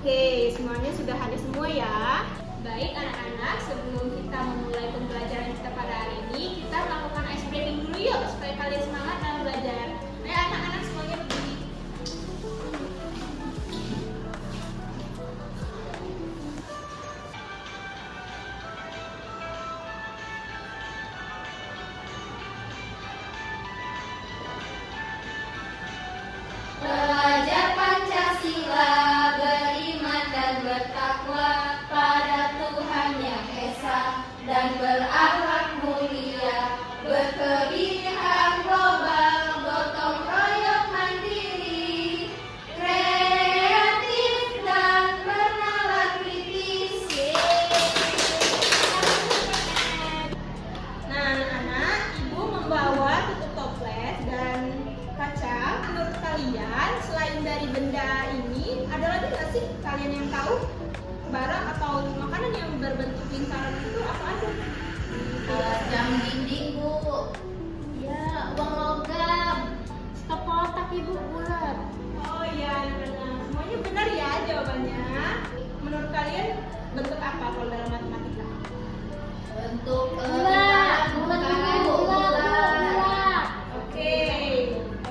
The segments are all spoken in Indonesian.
Oke, semuanya sudah hadir semua ya. Baik anak-anak, sebelum kita memulai pembelajaran kita pada hari ini, kita melakukan ice breaking dulu yuk, supaya kalian semangat dalam belajar. Ayo anak-anak semuanya berdiri. Belajar Pancasila, beriman dan bertakwa pada Tuhan Yang Esa, dan berakhlak mulia, berkebinekaan global, gotong royong mandiri, kreatif dan bernalar kritis. Nah anak-anak, ibu membawa tutup toples dan kaca. Menurut kalian, selain dari benda ini, ada lagi nggak sih kalian yang tahu barang atau makanan yang berbentuk lingkaran itu apa aja? Jam dinding, Bu. Ya, uang logam. Stop kotak, Ibu, bulat. Oh iya, benar. Semuanya benar ya jawabannya. Menurut kalian bentuk apa kalau dalam matematika? Bentuk Bulat. bulat. Oke,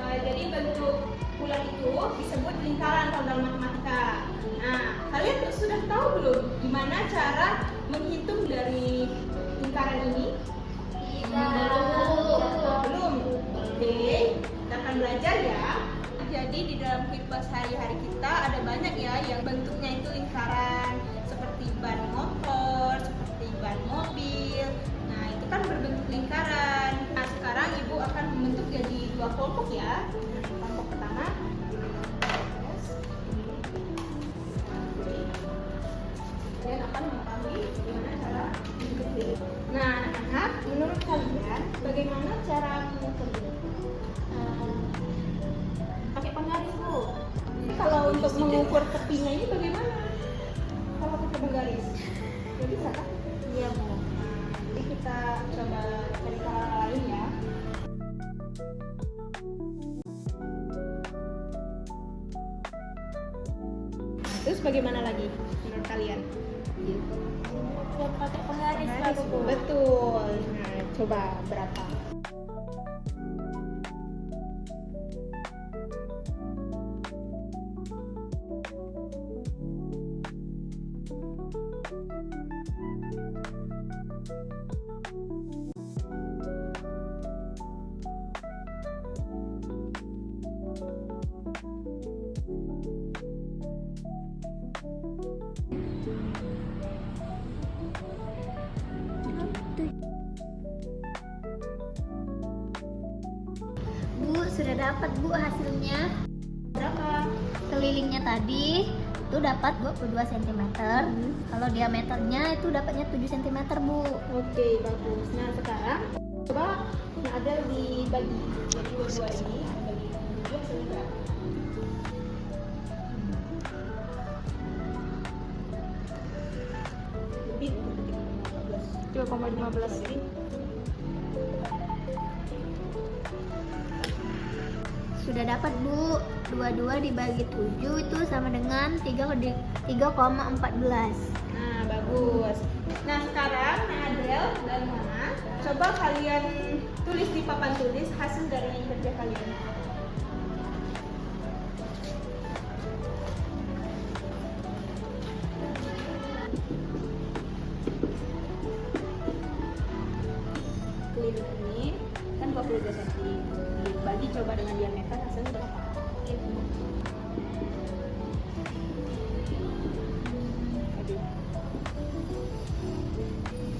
jadi bentuk bulat itu disebut lingkaran kalau dalam matematika. Nah, kalian sudah tahu belum gimana cara menghitung dari lingkaran ini? Belum. Oke, kita akan belajar ya. Jadi di dalam kehidupan sehari-hari kita ada banyak ya yang bentuknya itu lingkaran, seperti ban motor, seperti ban mobil. Nah, itu kan berbentuk lingkaran. Nah, sekarang ibu akan membentuk jadi dua kelompok ya. Kelompok pertama. Kalian akan mengetahui bagaimana cara membentuk ini. Nah, anak-anak, menurut kalian bagaimana cara mengukur ini? Pakai penggaris, Bu. Kalau untuk mengukur tepinya ini bagaimana? Kalau pakai penggaris, ya bisa kan? Iya, Bu. Jadi kita coba cari cara lain ya. Terus bagaimana lagi menurut kalian? Pakai penggaris, Penggaris, Bu. Betul. Nah, coba berapa? Bu, sudah dapat, Bu, hasilnya. Berapa? Kelilingnya tadi itu dapat 22 cm. Kalau diameternya itu dapatnya 7 cm, Bu. Oke, bagus. Nah, sekarang coba ada dibagi jadi dua ini, bagi dua hasilnya berapa? Lebih 3,15. Sudah dapat, Bu. 22 dibagi 7 itu sama dengan 3,14. Nah, bagus. Nah, sekarang Adel dan Mama, coba kalian tulis di papan tulis hasil dari kerja kalian. Keliling ini kan 22 cm. Dibagi coba dengan diameter hasilnya berapa? Tadi.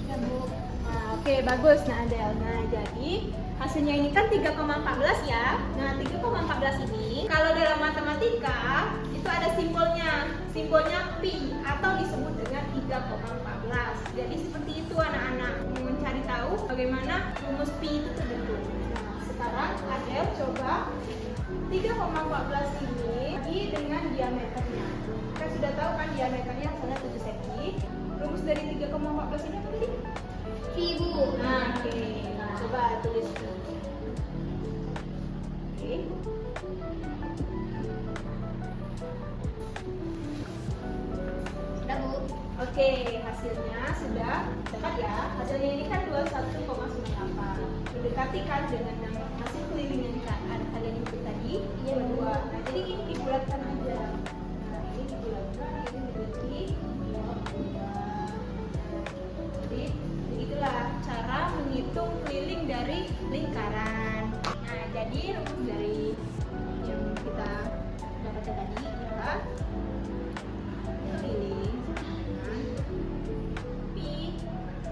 Ya, Bu. Nah, oke, bagus. Nah, Adel. Nah, jadi hasilnya ini kan 3,14 ya. Nah, 3,14 ini kalau dalam matematika itu ada simbolnya. Simbolnya pi atau disebut dengan 3,14. Jadi seperti itu anak-anak. Mencari tahu bagaimana rumus pi itu terbentuk. Nah, sekarang Adel coba 3,14 ini bagi dengan diameternya. Kita sudah tahu kan diameternya asalnya 7 cm. Rumus dari 3,14 ini apa tadi? Pi, Bu. Nah, oke. Nah, coba tulis. Oke. Oke, hasilnya sudah dapat ya. Hasilnya ini kan 21,98. Mendekati kan dengan yang hasil keliling yang kalian itu tadi, Iya. 22. Nah, jadi ini dibulatkan aja. Nah, ini dibulatkan, ini menjadi 22. Jadi, begitulah cara menghitung keliling dari lingkaran. Nah, jadi rumus dari yang kita dapatkan tadi adalah keliling dengan pi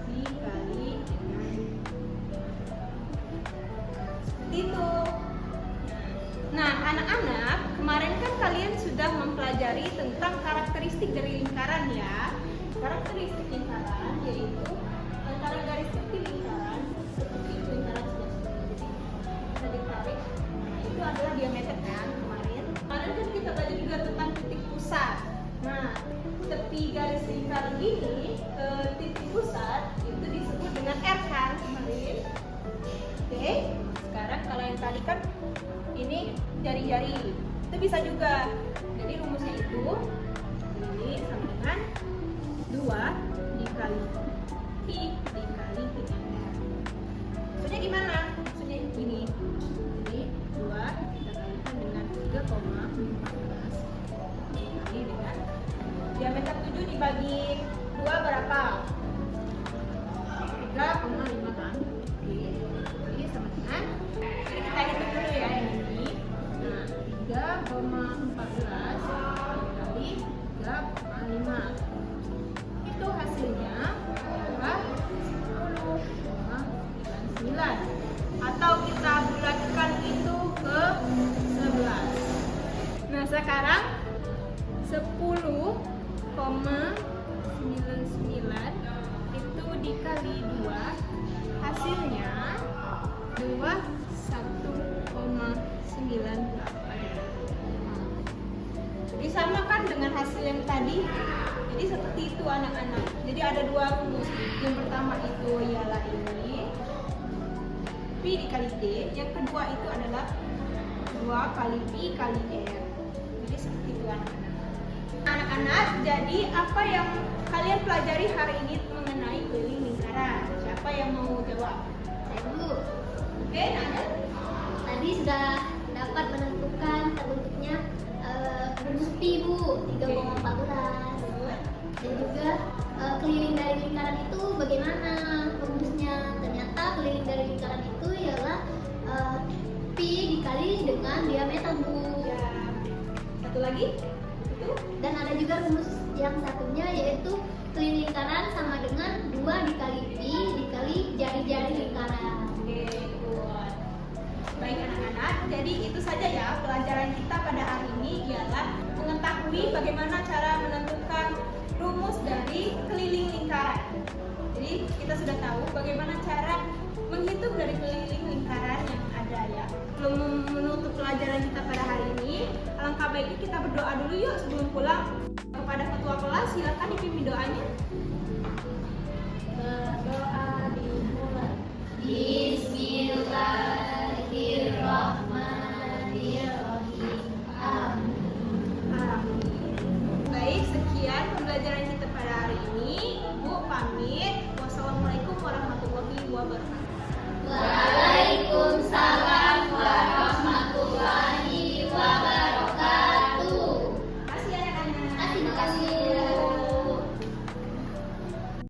dikali dengan seperti itu. Nah, anak-anak, kemarin kan kalian sudah mempelajari tentang karakteristik dari lingkaran ya. Karakteristik lingkaran yaitu antara garis tepi lingkaran seperti lingkaran sudah jadi bisa ditarik. Nah, itu adalah diameter kan kemarin. Kemarin kan kita belajar juga tentang titik pusat. Nah, tepi garis lingkaran ini ke titik pusat itu disebut dengan R kan kemarin. Oke, sekarang kalau yang tadi kan ini jari-jari itu bisa juga. Jadi rumusnya itu ini sama dengan 2 dikali pi dikali dengan R. Maksudnya gimana? Maksudnya gini. Jadi 2 kita kalikan dengan 3,14 dikali dengan diameter 7 dibagi 2 berapa? 3,5 kan? Oke. Jadi sama dengan, jadi kita hitung dulu ya yang ini. Nah, 3,14 dikali 3,5. Itu hasilnya adalah 10,99. Atau kita bulatkan itu ke 11. Nah, sekarang 10,99 itu dikali 2 hasilnya 21,98. Jadi sama kan dengan hasil yang tadi. Jadi seperti itu anak-anak. Jadi ada 2 rumus. Yang pertama itu ialah ini pi dikali d. Yang kedua itu adalah 2 kali pi kali r. Jadi seperti itu anak-anak. Anak-anak, jadi apa yang kalian pelajari hari ini mengenai keliling lingkaran? Siapa yang mau jawab? Saya dulu. Oke, Nada. Tadi sudah dapat menentukan terbentuknya rumus pi Bu 3,14. Dan juga keliling dari lingkaran itu bagaimana rumusnya? Ternyata keliling dari lingkaran itu ialah pi dikali dengan diameter Bu. Ya. Satu lagi? Itu Dan ada juga rumus yang satunya yaitu keliling lingkaran sama dengan 2 dikali pi dikali jari-jari lingkaran. oke, good. Baik anak-anak, jadi itu saja ya pelajaran kita pada hari ini ialah mengetahui bagaimana cara menentukan rumus dari keliling lingkaran. Jadi kita sudah tahu bagaimana cara menghitung dari keliling lingkaran yang ada ya. Sebelum menutup pelajaran kita pada hari ini, alangkah baiknya kita berdoa dulu yuk sebelum pulang. Kepada ketua kelas, silakan dipimpin doanya. Berdoa dimulai. Bismillahirrahmanirrahim. Amin. Baik, sekian pembelajaran kita pada hari ini. Ibu pamit. Wassalamualaikum warahmatullahi wabarakatuh.